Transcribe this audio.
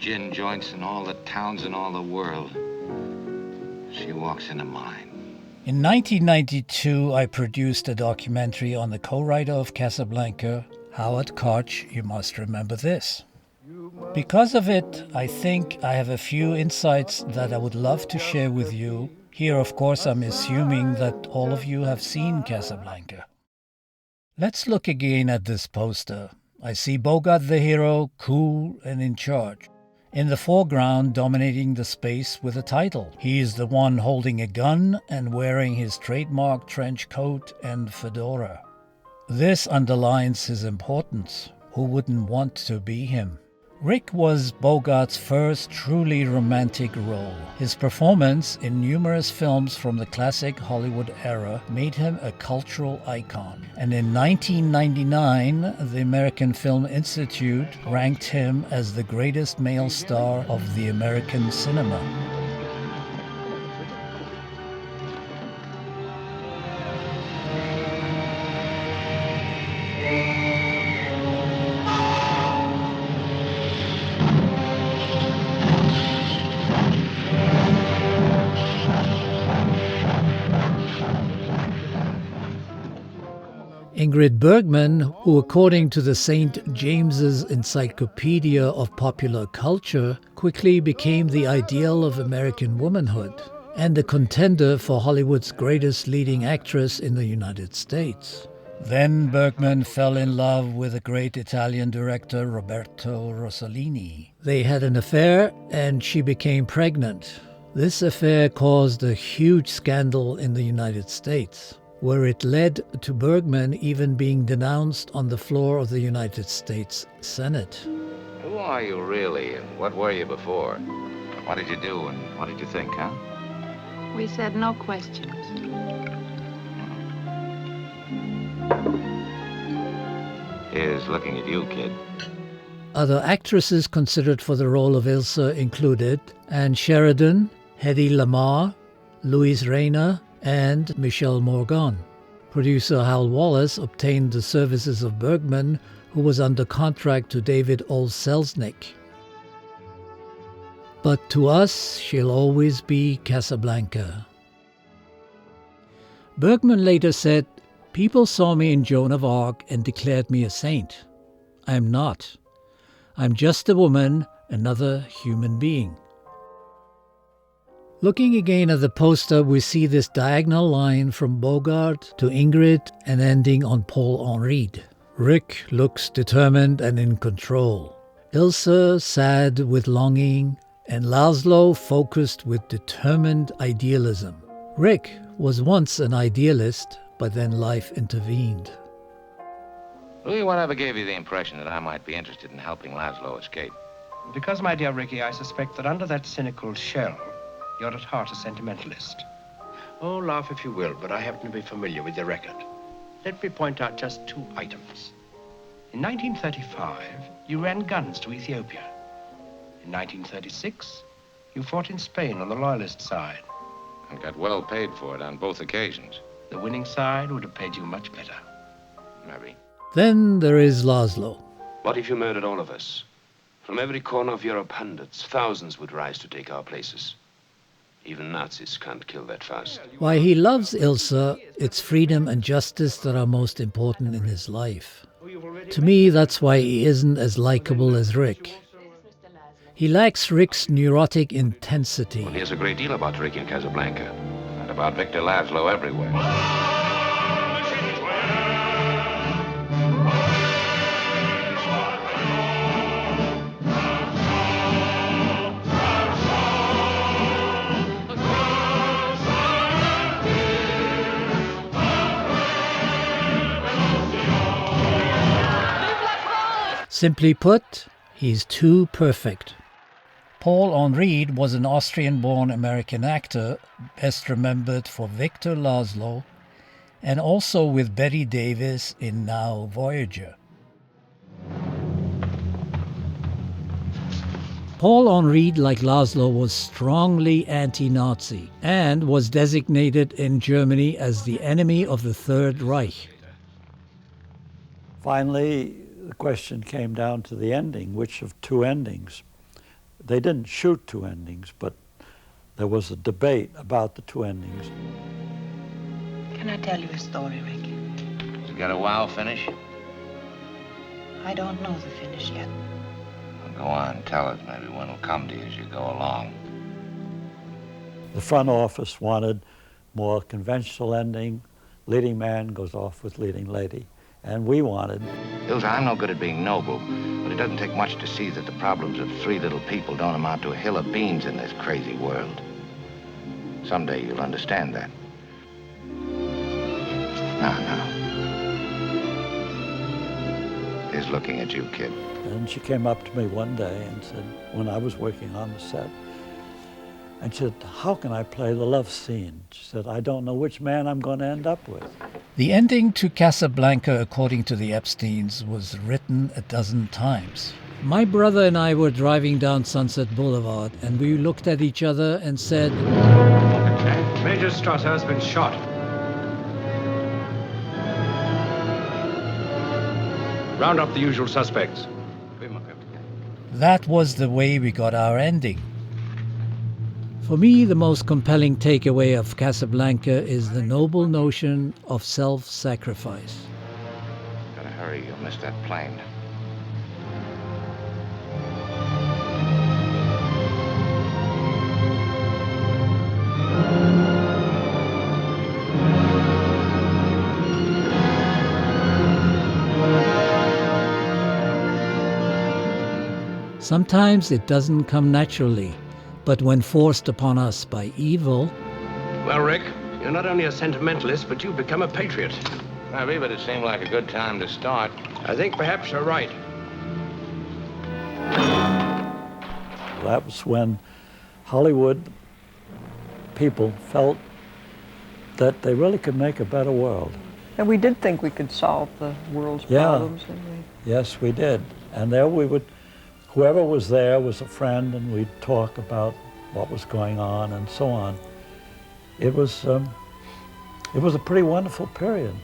gin joints in all the towns in all the world. She walks into mine. In 1992, I produced a documentary on the co-writer of Casablanca, Howard Koch. You must remember this. Because of it, I think I have a few insights that I would love to share with you. Here, of course, I'm assuming that all of you have seen Casablanca. Let's look again at this poster. I see Bogart the hero, cool and in charge. In the foreground, dominating the space with a title. He is the one holding a gun and wearing his trademark trench coat and fedora. This underlines his importance. Who wouldn't want to be him? Rick was Bogart's first truly romantic role. His performance in numerous films from the classic Hollywood era made him a cultural icon. And in 1999, the American Film Institute ranked him as the greatest male star of the American cinema. Ingrid Bergman, who according to the St. James's Encyclopedia of Popular Culture, quickly became the ideal of American womanhood and a contender for Hollywood's greatest leading actress in the United States. Then Bergman fell in love with the great Italian director Roberto Rossellini. They had an affair and she became pregnant. This affair caused a huge scandal in the United States, where it led to Bergman even being denounced on the floor of the United States Senate. Who are you really, and what were you before? What did you do, and what did you think, huh? We said no questions. Here's looking at you, kid. Other actresses considered for the role of Ilsa included Anne Sheridan, Hedy Lamarr, Louise Rayner, and Michelle Morgan. Producer Hal Wallace obtained the services of Bergman, who was under contract to David O. Selznick. But to us, she'll always be Casablanca. Bergman later said, "People saw me in Joan of Arc and declared me a saint. I'm not. I'm just a woman, another human being." Looking again at the poster, we see this diagonal line from Bogart to Ingrid and ending on Paul Henri. Rick looks determined and in control. Ilsa sad with longing, and Laszlo focused with determined idealism. Rick was once an idealist, but then life intervened. Louis, whatever gave you the impression that I might be interested in helping Laszlo escape? Because, my dear Ricky, I suspect that under that cynical shell, you're at heart a sentimentalist. Oh, laugh if you will, but I happen to be familiar with your record. Let me point out just 2 items. In 1935, you ran guns to Ethiopia. In 1936, you fought in Spain on the loyalist side. And got well paid for it on both occasions. The winning side would have paid you much better. Maybe. Then there is Laszlo. What if you murdered all of us? From every corner of Europe, hundreds, thousands would rise to take our places. Even Nazis can't kill that fast. Why he loves Ilsa, it's freedom and justice that are most important in his life. To me, that's why he isn't as likable as Rick. He lacks Rick's neurotic intensity. Well, here's a great deal about Rick in Casablanca, and about Victor Laszlo everywhere. Simply put, he's too perfect. Paul Henri was an Austrian-born American actor, best remembered for Victor Laszlo, and also with Bette Davis in Now Voyager. Paul Henri, like Laszlo, was strongly anti-Nazi and was designated in Germany as the enemy of the Third Reich. Finally, the question came down to the ending, which of 2 endings? They didn't shoot two endings, but there was a debate about the two endings. Can I tell you a story, Rick? You got a wow finish? I don't know the finish yet. Well, go on, tell it. Maybe one will come to you as you go along. The front office wanted more conventional ending. Leading man goes off with leading lady. And we wanted... Ilsa, I'm no good at being noble, but it doesn't take much to see that the problems of three little people don't amount to a hill of beans in this crazy world. Someday you'll understand that. Now. He's looking at you, kid. And she came up to me one day and said, when I was working on the set, and she said, how can I play the love scene? She said, I don't know which man I'm going to end up with. The ending to Casablanca, according to the Epsteins, was written a dozen times. My brother and I were driving down Sunset Boulevard, and we looked at each other and said, Major Strasser has been shot. Round up the usual suspects. that was the way we got our ending. For me, the most compelling takeaway of Casablanca is the noble notion of self-sacrifice. Gotta hurry, you'll miss that plane. Sometimes it doesn't come naturally, but when forced upon us by evil... Well, Rick, you're not only a sentimentalist, but you've become a patriot. Maybe, but it seemed like a good time to start. I think perhaps you're right. That was when Hollywood people felt that they really could make a better world. And we did think we could solve the world's problems, didn't we? Yes, we did. And there we would, whoever was there was a friend, and we'd talk about what was going on and so on. It was a pretty wonderful period.